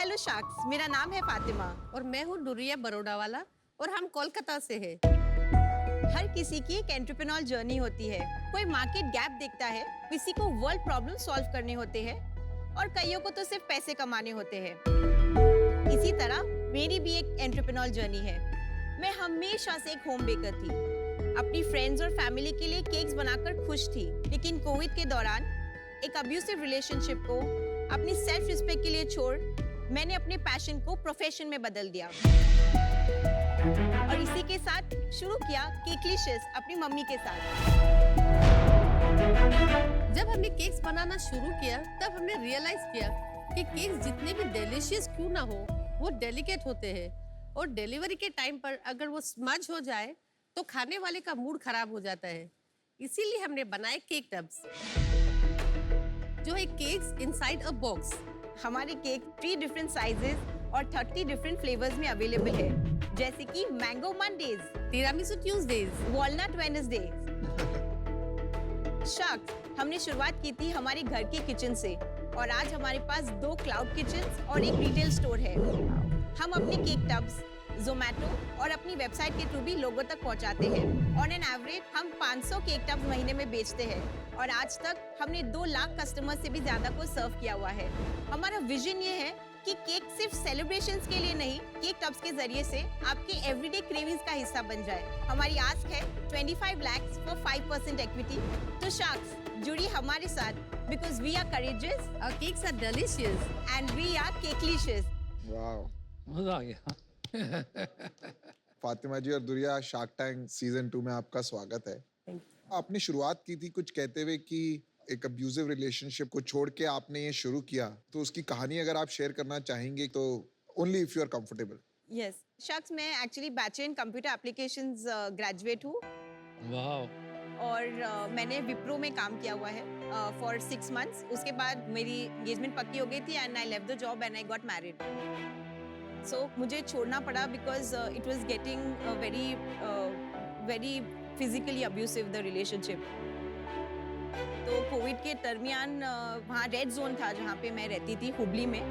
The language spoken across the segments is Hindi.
हेलो शाक्स, मेरा नाम है फातिमा। और मैं हूँ डुरिया बरोड़ा वाला और हम कोलकाता से हैं। हर किसी की एक एंटरप्रेन्योर जर्नी होती है। कोई मार्केट गैप देखता है, किसी को वर्ल्ड प्रॉब्लम सॉल्व करने होते हैं और कईयों को तो सिर्फ पैसे कमाने होते हैं। इसी तरह मेरी भी एक एंटरप्रेन्योर जर्नी है। मैं हमेशा से एक होम बेकर थी। अपनी फ्रेंड्स और फैमिली के लिए केक्स बनाकर खुश थी, लेकिन कोविड के दौरान एक अब्यूसिव रिलेशनशिप को अपनी सेल्फ रिस्पेक्ट के लिए छोड़ मैंने अपने पैशन को प्रोफेशन में बदल दिया और इसी के साथ शुरू किया केकलिशियस अपनी मम्मी के साथ। जब हमने केक्स बनाना शुरू किया तब हमने रियलाइज किया कि केक्स जितने भी डिलीशियस क्यों ना हो, वो डेलिकेट होते हैं और डिलीवरी के टाइम पर अगर वो स्मज हो जाए तो खाने वाले का मूड खराब हो जाता है। इसीलिए हमने बनाए केक टब्स, जो है केक्स इनसाइड अ बॉक्स। हमारे केक 3 डिफरेंट साइजेस और 30 डिफरेंट फ्लेवर्स में अवेलेबल है, जैसे कि mango Mondays, tiramisu Tuesdays, walnut Wednesday. Sacks, हमने शुरुआत की थी हमारे घर के किचन से और आज हमारे पास 2 क्लाउड किचन्स और एक रिटेल स्टोर है। हम अपने केक टब्स ज़ोमैटो और अपनी वेबसाइट के थ्रू भी लोगों तक पहुंचाते हैं। ऑन एन एवरेज हम 500 केक टब्स महीने में बेचते हैं और आज तक हमने 2 लाख कस्टमर से भी ज्यादा को सर्व किया हुआ है। हमारा विजन ये है कि केक सिर्फ सेलिब्रेशंस के लिए नहीं, केक टब्स के जरिए से आपके एवरीडे क्रेविंग्स का हिस्सा बन जाए। हमारी आस्क है 25 lakhs फॉर 5% इक्विटी। तो शाक्स, जुड़ी हमारे साथ because we are courageous, our cakes are delicious and we are cakelicious. Wow, मजा आ गया। फातिमा जी और दुरिया, शार्क टैंक सीजन 2 में आपका स्वागत है। आपने शुरुआत की थी कुछ कहते हुए कि एक अब्यूजिव रिलेशनशिप को छोड़ के आपने ये शुरू किया, तो उसकी कहानी अगर आप शेयर करना चाहेंगे तो only if you are comfortable. Yes sharks, मैं actually bachelor in computer applications graduate हूँ वाह। और मैंने विप्रो में काम किया हुआ है फॉर 6 months। उसके बाद मेरी एंगेजमेंट पक्की हो गई थी and I left the job and I got married. So मुझे छोड़ना पड़ा because it was getting very physically abusive the relationship. तो कोविड के दरमियान वहाँ रेड जोन था जहाँ पे मैं रहती थी, हुबली में।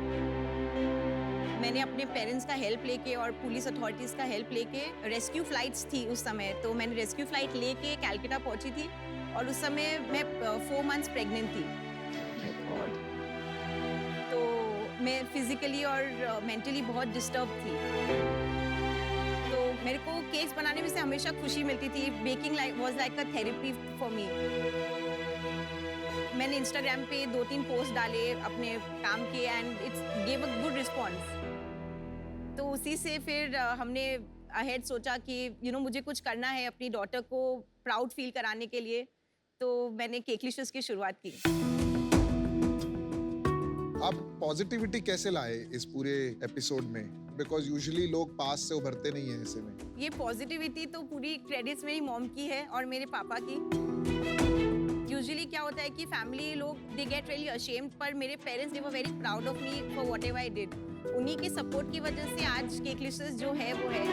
मैंने अपने पेरेंट्स का हेल्प लेके और पुलिस अथॉरिटीज़ का हेल्प लेके, रेस्क्यू फ्लाइट्स थी उस समय, तो मैंने रेस्क्यू फ्लाइट लेके कैलकाटा पहुंची थी और उस समय मैं 4 months प्रेग्नेंट थी। तो मैं फिजिकली और मेंटली बहुत डिस्टर्ब थी। तो मेरे को केक्स बनाने में से हमेशा खुशी मिलती थी। Baking was like a therapy for me. मैंने इंस्टाग्राम पे 2-3 पोस्ट डाले अपने काम के and it's gave a good response. तो उसी से फिर हमने अहेड सोचा कि मुझे कुछ करना है अपनी डॉटर को प्राउड फील कराने के लिए। तो मैंने केकलिशियस की शुरुआत की। आप पॉजिटिविटी कैसे लाए इस पूरे एपिसोड में? बिकॉज यूजुअली लोग पास से उभरते नहीं है ऐसे में। ये पॉजिटिविटी तो पूरी क्रेडिट्स मेरी मॉम की है और मेरे पापा की। यूजुअली क्या होता है कि फैमिली लोग दे गेट रियली अशेम्ड, पर मेरे parents they were very proud of me for whatever I did. उन्हीं के सपोर्ट की वजह से आज केकलिशियस जो है वो है।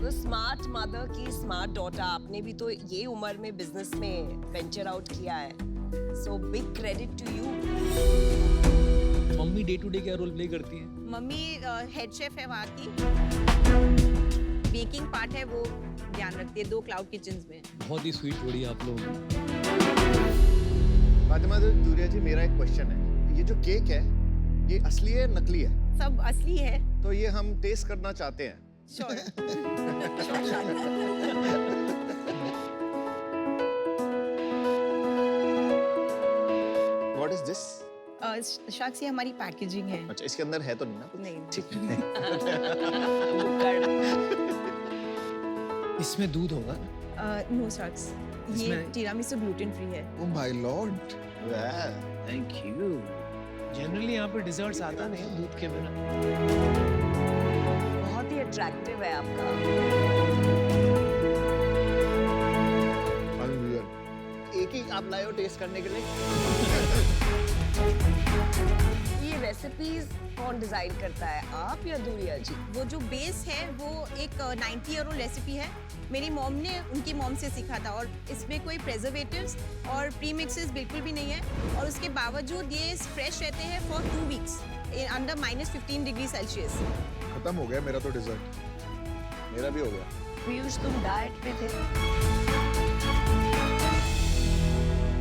तो स्मार्ट मदर की स्मार्ट डॉटर, आपने भी तो ये उम्र में बिजनेस में वेंचर आउट किया है, so big credit to you. Mummy day to day क्या रोल प्ले करती है? मम्मी हेड शेफ है वहाँ की। बेकिंग पार्ट है वो ध्यान रखती है 2 क्लाउड किचन्स में। बहुत ही स्वीट जोड़ी आप लोग। फातिमा दुरिया जी, मेरा एक क्वेश्चन है। ये जो केक है, ये असली है नकली है? सब असली है। तो ये हम टेस्ट करना चाहते हैं। Sure. What is this? Sacks, ये हमारी पैकेजिंग है। अच्छा, इसके अंदर है तो नहीं ना कुछ? नहीं। ठीक है। इसमें दूध होगा? नो शाक्स, ये इसमें- टिरामिसू ग्लूटेन फ्री है। Oh my Lord, thank you. Generally यहाँ पे डिजर्ट्स आता नहीं है दूध के बिना। बहुत ही अट्रैक्टिव है आपका। अनरियल। एक ही आप लाए हो टेस्ट करने के लिए? ये रेसिपीज कौन डिजाइन करता है, आप या दुरिया जी? वो जो बेस है वो एक 90-year-old रेसिपी है। मेरी मॉम ने उनकी मॉम से सीखा था और इसमें कोई प्रेजर्वेटिव्स और प्री मिक्सेस बिल्कुल भी नहीं है और उसके बावजूद ये फ्रेश रहते हैं for 2 weeks under -15 degree Celsius. खत्म हो गया मेरा तो डिजर्ट। मेरा भी हो गया। पीयूष तुम डाइट पे थे?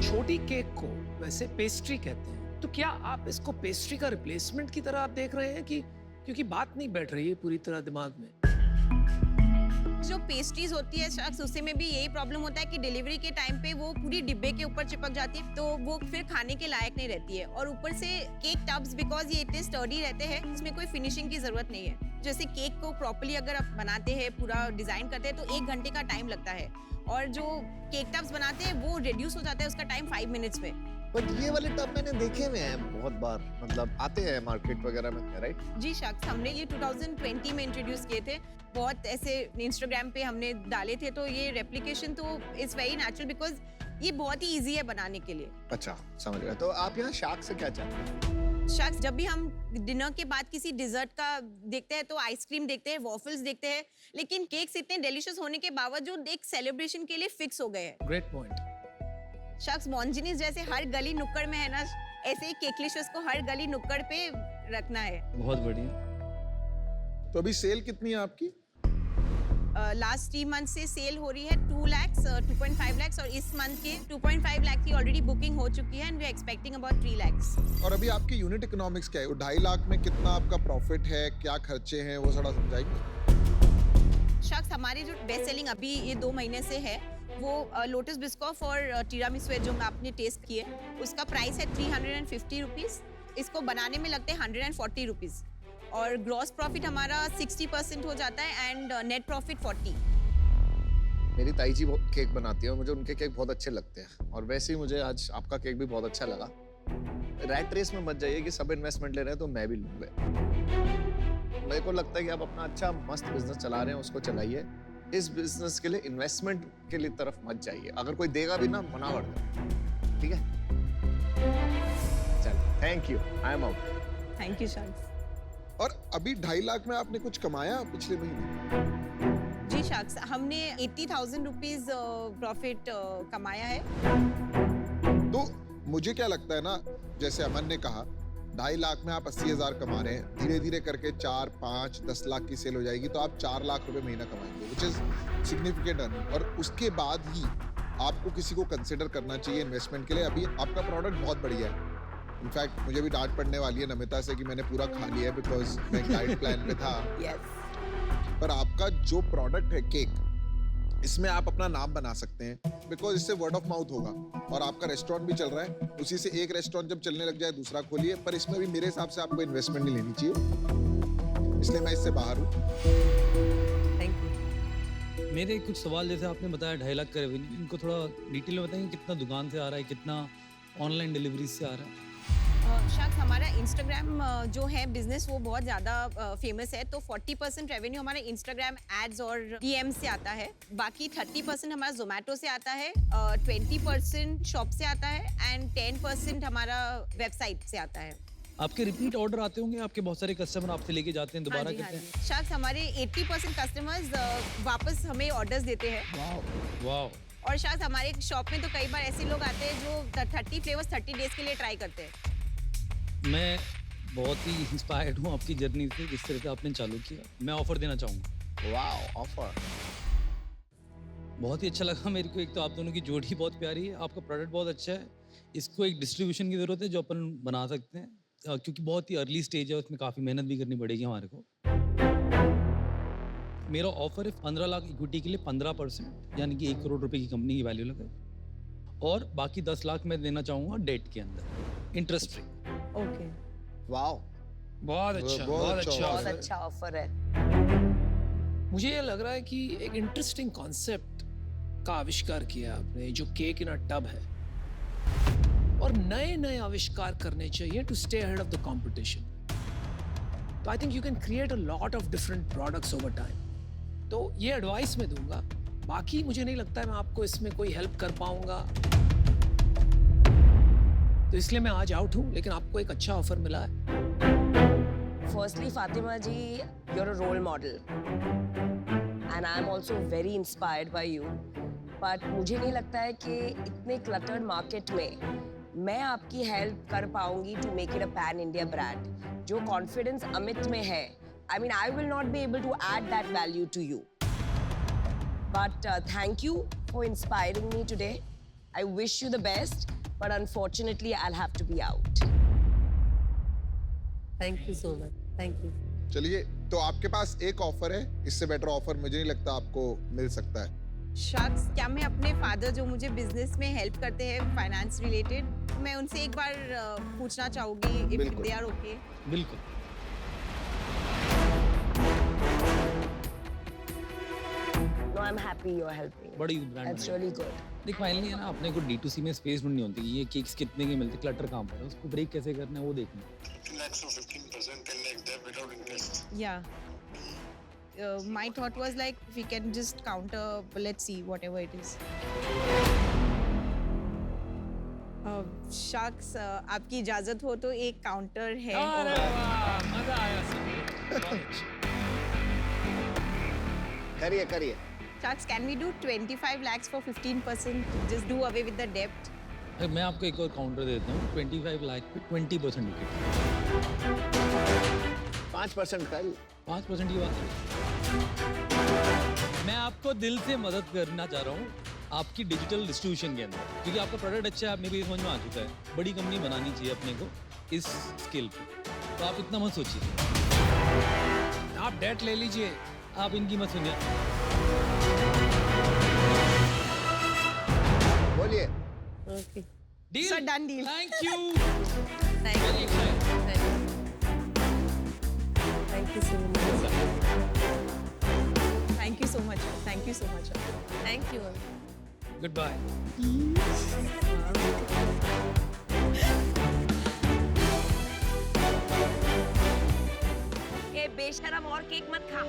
छोटी केक को वैसे पेस्ट्री कहते हैं, तो क्या आप इसको पेस्ट्री का रिप्लेसमेंट की तरह आप देख रहे हैं कि क्योंकि बात नहीं बैठ रही है पूरी तरह दिमाग में? जो पेस्ट्रीज होती है शख्स, उससे में भी यही प्रॉब्लम होता है कि डिलीवरी के टाइम पे वो पूरी डिब्बे के ऊपर चिपक जाती है, तो वो फिर खाने के लायक नहीं रहती है। और ऊपर से केक टब्स बिकॉज ये इतने स्टर्डी रहते हैं, इसमें कोई फिनिशिंग की जरूरत नहीं है। जैसे केक को प्रॉपर्ली अगर आप बनाते हैं, पूरा डिजाइन करते हैं, तो 1 घंटे का टाइम लगता है, और जो केक टब्स बनाते हैं वो रिड्यूस हो जाता है उसका टाइम 5 मिनट्स में। बट ये वाले टब मैंने देखे हुए हैं बहुत बार, मतलब आते हैं मार्केट वगैरह में, राइट? जी शख्स, हमने ये 2020 में इंट्रोड्यूस किए थे, बहुत ऐसे इंस्टाग्राम पे हमने डाले थे, तो ये रेप्लिकेशन तो इज वेरी नेचुरल बिकॉज ये बहुत ही इजी है बनाने के लिए। अच्छा, समझ गया। तो आप यहाँ शार्क से क्या चाहते हैं? शख्स, जब भी हम डिनर के बाद किसी डिजर्ट का देखते हैं तो आइसक्रीम देखते हैं, वॉफल्स देखते हैं, लेकिन केक्स इतने डिलीशियस होने के बावजूद एक सेलिब्रेशन के लिए फिक्स हो गए हैं। Great point. शख्स, मॉन्जिनीज जैसे हर गली नुक्कड़ में है ना, ऐसे ही केकलिशियस को हर गली नुक्कड़ पे रखना है। बहुत बढ़िया। तो अभी सेल कितनी है आपकी? लास्ट 3 मंथ से सेल हो रही है 2 लाख, 2.5 लाख, और इस मंथ के 2.5 लाख की ऑलरेडी बुकिंग हो चुकी है, and we are expecting about 3 lakh. और अभी आपकी यूनिट इकोनॉमिक्स क्या है? 2.5 लाख में कितना आपका प्रॉफिट है, क्या खर्चे हैं, वो थोड़ा समझाएंगे? शख्स, हमारे जो बेस्ट सेलिंग अभी ये 2 महीने से है वो लोटस बिस्कॉफ और टीरामिसू है, जो आपने टेस्ट किए, उसका प्राइस है 350 रुपीज़। इसको बनाने में लगते हैं 140 रुपीज़, और ग्रॉस प्रॉफिट हमारा 60% हो जाता है, एंड नेट प्रॉफिट 40। मेरी ताई जी केक बनाती है और मुझे उनके केक बहुत अच्छे लगते हैं, और वैसे ही मुझे आज आपका केक भी बहुत अच्छा लगा। रैट रेस में मत जाइए कि सब इन्वेस्टमेंट ले रहे हैं तो मैं भी लूंगा। मेरे को लगता है कि आप अपना अच्छा मस्त बिजनेस चला रहे हैं, उसको चलाइए। इस बिजनेस के लिए इन्वेस्टमेंट के लिए तरफ मत जाइए, अगर कोई देगा भी ना, मना कर दो, ठीक है? चलो, thank you, I am out. Thank you शख्स। और अभी 2.5 लाख में आपने कुछ कमाया पिछले महीने? जी शख्स, हमने 80,000 रुपीज़ प्रॉफिट कमाया है। तो मुझे क्या लगता है ना, जैसे अमन ने कहा 2.5 लाख में आप 80,000 कमा रहे हैं, धीरे धीरे करके 4, 5, 10 लाख की सेल हो जाएगी तो आप 4 लाख रुपए महीना कमाएंगे, विच इज सिग्निफिकेंट अर्निंग। और उसके बाद ही आपको किसी को कंसिडर करना चाहिए इन्वेस्टमेंट के लिए। अभी आपका प्रोडक्ट बहुत बढ़िया है। इनफैक्ट मुझे भी डांट पड़ने वाली है नमिता से कि मैंने पूरा खा लिया है बिकॉज मैं डाइट प्लान पे था। यस। पर आपका जो प्रोडक्ट है केक, इसमें आप अपना नाम बना सकते हैं बिकॉज इससे वर्ड ऑफ माउथ होगा, और आपका रेस्टोरेंट भी चल रहा है, उसी से एक रेस्टोरेंट जब चलने लग जाए दूसरा खोलिए। पर इसमें भी मेरे हिसाब से आपको इन्वेस्टमेंट नहीं लेनी चाहिए, इसलिए मैं इससे बाहर हूँ। Thank you. मेरे कुछ सवाल, जैसे आपने बताया 2.5 लाख का रेवेन्यू, इनको थोड़ा डिटेल में बताएंगे कितना दुकान से आ रहा है, कितना ऑनलाइन डिलीवरी से आ रहा है? शख्स, हमारा इंस्टाग्राम जो है बिजनेस वो बहुत ज़्यादा फेमस है, तो 40% रेवेन्यू हमारे इंस्टाग्राम एड्स और डीएम से आता है। बाकी 30% हमारा जोमेटो से आता है, 20% शॉप से आता है, एंड 10% हमारा वेबसाइट से आता है। आपके रिपीट ऑर्डर आते होंगे, आपके बहुत सारे कस्टमर आपसे लेके जाते हैं, दोबारा कहते हैं? शख्स, हमारे 80% कस्टमर्स वापस हमें ऑर्डर्स देते हैं। वाह। और शख्स, हमारे शॉप में तो कई बार ऐसे लोग आते हैं जो 30 फ्लेवर्स 30 डेज के लिए ट्राई करते हैं। मैं बहुत ही इंस्पायर्ड हूँ आपकी जर्नी से, जिस तरह से आपने चालू किया। मैं ऑफर देना चाहूँगा। Wow, offer. बहुत ही अच्छा लगा मेरे को। एक तो आप दोनों की जोड़ी बहुत प्यारी है, आपका प्रोडक्ट बहुत अच्छा है, इसको एक डिस्ट्रीब्यूशन की ज़रूरत है जो अपन बना सकते हैं, क्योंकि बहुत ही अर्ली स्टेज है, उसमें काफ़ी मेहनत भी करनी पड़ेगी हमारे को। मेरा ऑफर है 15 लाख इक्विटी के लिए 15%, यानी कि 1 करोड़ रुपए की कंपनी की वैल्यू लगे, और बाकी 10 लाख मैं देना चाहूँगा डेट के अंदर, इंटरेस्ट फ्री। ओके। वाओ, बहुत अच्छा, बहुत अच्छा बहुत offer। अच्छा ऑफर है। मुझे ये लग रहा है कि एक इंटरेस्टिंग कॉन्सेप्ट का आविष्कार किया आपने, जो केक इन अ टब है, और नए नए आविष्कार करने चाहिए to stay ahead of the competition. तो I think you can create a lot of different products over time. तो ये एडवाइस मैं दूंगा, बाकी मुझे नहीं लगता है मैं आपको इसमें कोई हेल्प कर पाऊंगा, तो इसलिए मैं आज आउट हूँ, लेकिन आपको एक अच्छा ऑफर मिला है। Firstly, Fatima ji, you're a role model, and I'm also very inspired by you. But मुझे नहीं लगता है कि इतने cluttered market में मैं आपकी हेल्प कर पाऊंगी to make it a pan India brand. जो कॉन्फिडेंस अमित में है, I mean I will not be able to add that value to you, but thank you for inspiring me today. I wish you the best, but unfortunately I have to be out. Thank you so much, thank you. चलिए, तो आपके पास एक ऑफर है, इससे बेटर ऑफर मुझे नहीं लगता आपको मिल सकता है। शख्स, क्या मैं अपने फादर जो मुझे बिजनेस में हेल्प करते हैं फाइनेंस रिलेटेड, मैं उनसे एक बार पूछना चाहूंगी इफ बिल्कुल। They are okay. बिल्कुल। No, I'm happy you're helping. बड़ी ब्रांड That's really good. देख फाइनली है ना, अपने को D2C में स्पेस ढूंढनी होती है। ये केक्स कितने के मिलते, क्लटर कहाँ पर है, उसको ब्रेक कैसे करना है वो देखना है। 15 lakhs or 15%, 10 lakhs there without interest. Yeah. My thought was like we can just counter, let's see whatever it is. शख्स, आपकी इजाजत हो तो एक काउंटर है। अरे वाह, मजा आया सुन करिए करिए। शख्स, can we do 25 lakhs for 15%? Just do away with the debt. मैं आपको एक और काउंटर देता हूँ, 25 लाख पे 20% विकेट। 5% कल। 5% की बात है। मैं आपको दिल से मदद करना चाह रहा हूँ आपकी डिजिटल डिस्ट्रीब्यूशन के अंदर, क्योंकि आपका प्रोडक्ट अच्छा है, मेरे भी समझ में आ चुका है। बड़ी कंपनी बनानी चाहिए अपने को इस स्किल पे, तो आप इतना मत सोचिए। आप डेट ले लीजिए। आप इनकी मत सुनिए। बोलिए। Okay, deal. So done deal. Thank you. Thank very you, excited. Thank you so much, Thank you so much. Thank you so much. Thank you. Goodbye. ए बेशरम, और केक मत खा।